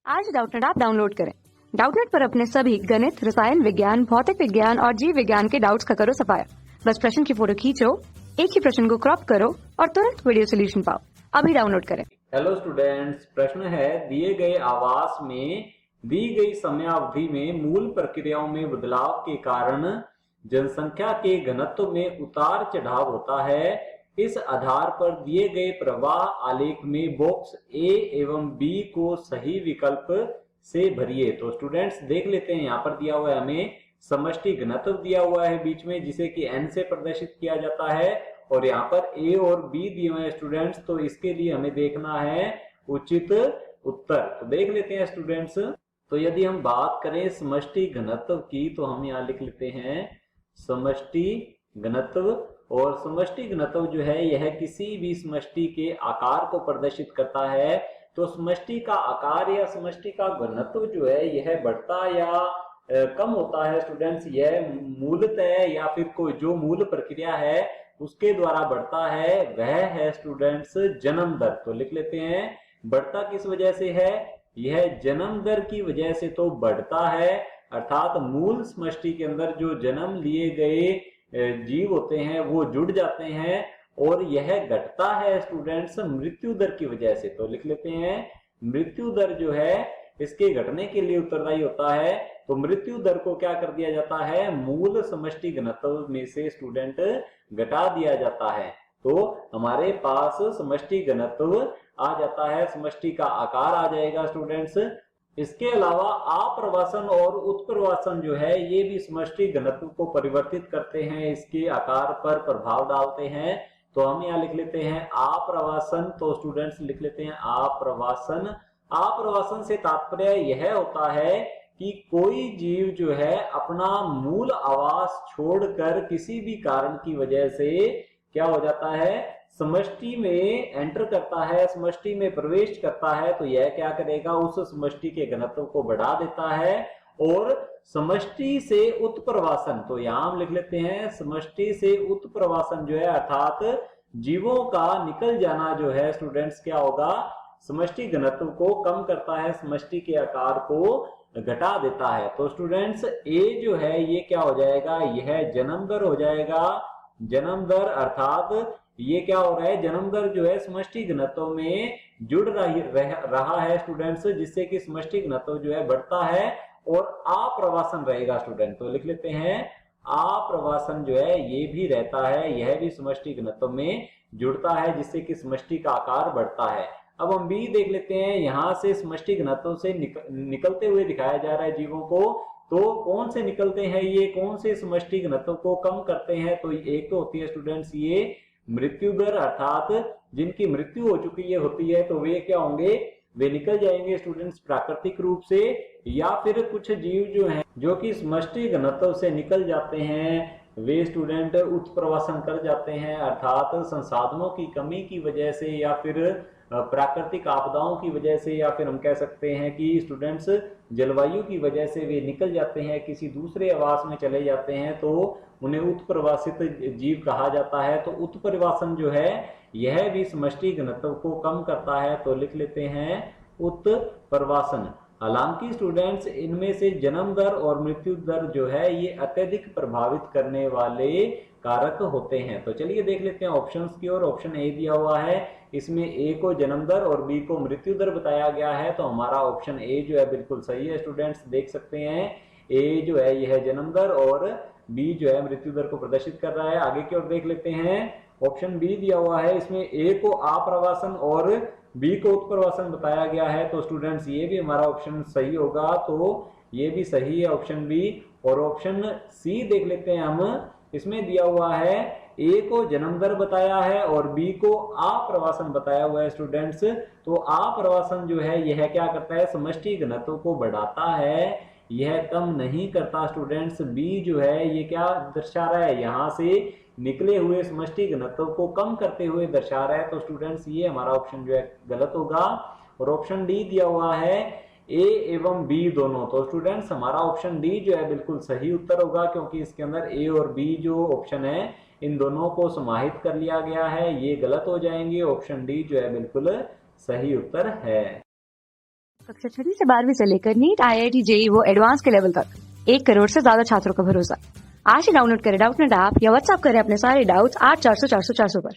आज Doubtnut app download करें। Doubtnut पर अपने सभी गणित, रसायन विज्ञान, भौतिक विज्ञान और जीव विज्ञान के डाउट्स का करो सफाया। बस प्रश्न की फोटो खींचो, एक ही प्रश्न को क्रॉप करो और तुरंत वीडियो सोल्यूशन पाओ। अभी डाउनलोड करें। हेलो स्टूडेंट्स, प्रश्न है दिए गए आवास में दी गई समयावधि में मूल प्रक्रियाओं में बदलाव के कारण जनसंख्या के घनत्व में उतार चढ़ाव होता है। इस आधार पर दिए गए प्रवाह आलेख में बॉक्स ए एवं बी को सही विकल्प से भरिए। तो स्टूडेंट्स देख लेते हैं, यहाँ पर दिया हुआ है हमें समष्टि घनत्व दिया हुआ है बीच में, जिसे कि n से प्रदर्शित किया जाता है, और यहाँ पर ए और बी दिए हुए हैं स्टूडेंट्स। तो इसके लिए हमें देखना है उचित उत्तर। तो देख लेते हैं स्टूडेंट्स। तो यदि हम बात करें समष्टि घनत्व की, तो हम यहाँ लिख लेते हैं समष्टि घनत्व। और समष्टि घनत्व जो है यह किसी भी समष्टि के आकार को प्रदर्शित करता है। तो समष्टि का आकार या समष्टि का घनत्व जो है यह बढ़ता या कम होता है स्टूडेंट्स, यह मूलतः या फिर कोई जो मूल प्रक्रिया है उसके द्वारा बढ़ता है, वह है स्टूडेंट्स जन्म दर। तो लिख लेते हैं बढ़ता किस वजह से है, यह जन्म दर की वजह से तो बढ़ता है, अर्थात मूल समष्टि के अंदर जो जन्म लिए गए जीव होते हैं वो जुड़ जाते हैं, और यह घटता है स्टूडेंट्स मृत्यु दर की वजह से। तो लिख लेते हैं मृत्यु दर जो है इसके घटने के लिए उत्तरदायी होता है। तो मृत्यु दर को क्या कर दिया जाता है, मूल समष्टि घनत्व में से स्टूडेंट घटा दिया जाता है। तो हमारे पास समष्टि घनत्व आ जाता है, समष्टि का आकार आ जाएगा स्टूडेंट्स। इसके अलावा आप्रवासन और उत्प्रवासन जो है ये भी समष्टि घनत्व को परिवर्तित करते हैं, इसके आकार पर प्रभाव डालते हैं। तो हम यहाँ लिख लेते हैं आप्रवासन। तो स्टूडेंट्स लिख लेते हैं आप्रवासन। आप्रवासन से तात्पर्य यह होता है कि कोई जीव जो है अपना मूल आवास छोड़कर किसी भी कारण की वजह से क्या हो जाता है, समष्टि में एंटर करता है, समष्टि में प्रवेश करता है। तो यह क्या करेगा, उस समष्टि के घनत्व को बढ़ा देता है। और समष्टि से उत्प्रवासन, तो यहां हम लिख लेते हैं समष्टि से उत्प्रवासन जो है अर्थात जीवों का निकल जाना जो है स्टूडेंट्स क्या होगा, समष्टि घनत्व को कम करता है, समष्टि के आकार को घटा देता है। तो स्टूडेंट्स ए जो है ये क्या हो जाएगा, यह जन्म दर हो जाएगा। जन्म दर अर्थात ये क्या हो रहा है, जन्म दर जो है समष्टि घनत्व में जुड़ रहा है स्टूडेंट्स, जिससे कि समष्टि घनत्व जो है बढ़ता है। और आप्रवासन रहेगा स्टूडेंट। तो लिख लेते हैं आप्रवासन जो है ये भी रहता है, यह भी समष्टि घनत्व में जुड़ता है, जिससे कि समष्टि का आकार बढ़ता है। अब हम बी देख लेते हैं, यहां से समष्टि घनत्व से निकलते हुए दिखाया जा रहा है जीवों को। तो कौन से निकलते हैं ये, कौन से समष्टि घनत्व को कम करते हैं, तो एक तो होती है स्टूडेंट्स ये मृत्यु दर, अर्थात जिनकी मृत्यु हो चुकी है होती है तो वे क्या होंगे, वे निकल जाएंगे स्टूडेंट्स प्राकृतिक रूप से। या फिर कुछ जीव जो हैं जो कि समष्टि घनत्व से निकल जाते हैं, वे स्टूडेंट उत्प्रवासन कर जाते हैं, अर्थात संसाधनों की कमी की वजह से या फिर प्राकृतिक आपदाओं की वजह से, या फिर हम कह सकते हैं कि स्टूडेंट्स जलवायु की वजह से वे निकल जाते हैं, किसी दूसरे आवास में चले जाते हैं, तो उन्हें उत्प्रवासित जीव कहा जाता है। तो उत्प्रवासन जो है यह भी समष्टि घनत्व को कम करता है। तो लिख लेते हैं उत्प्रवासन। हालांकि स्टूडेंट्स इनमें से जन्म दर और मृत्यु दर जो है ये अत्यधिक प्रभावित करने वाले कारक होते हैं। तो चलिए देख लेते हैं ऑप्शंस की ओर। ऑप्शन ए दिया हुआ है, इसमें ए को जन्म दर और बी को मृत्यु दर बताया गया है। तो हमारा ऑप्शन ए जो है बिल्कुल सही है स्टूडेंट्स। देख सकते हैं ए जो है यह जन्म दर और बी जो है मृत्यु दर को प्रदर्शित कर रहा है। आगे की ओर देख लेते हैं, ऑप्शन बी दिया हुआ है, इसमें ए को आप्रवासन और बी को उत्प्रवासन बताया गया है। तो स्टूडेंट्स ये भी हमारा ऑप्शन सही होगा। तो ये भी सही है ऑप्शन बी। और ऑप्शन सी देख लेते हैं हम, इसमें दिया हुआ है ए को जन्म दर बताया है और बी को आप्रवासन बताया हुआ है स्टूडेंट्स। तो आप्रवासन जो है यह क्या करता है, समष्टि घनत्व को बढ़ाता है, यह कम नहीं करता स्टूडेंट्स। बी जो है ये क्या दर्शा रहा है, यहाँ से निकले हुए समष्टि घनत्व को कम करते हुए दर्शा रहा है। तो स्टूडेंट्स ये हमारा ऑप्शन जो है गलत होगा। और ऑप्शन डी दिया हुआ है ए एवं बी दोनों। तो स्टूडेंट्स हमारा ऑप्शन डी जो है बिल्कुल सही उत्तर होगा, क्योंकि इसके अंदर ए और बी जो ऑप्शन है इन दोनों को समाहित कर लिया गया है, ये गलत हो जाएंगे। ऑप्शन डी जो है बिल्कुल सही उत्तर है। कक्षा 6वीं से 12वीं से लेकर नीट, IIT, JEE वो एडवांस के लेवल तक 1 करोड़ से ज्यादा छात्रों का भरोसा। आज ही डाउनलोड करें डाउटनेट ऐप या व्हाट्सएप करें अपने सारे डाउट्स 8400 400 400 पर।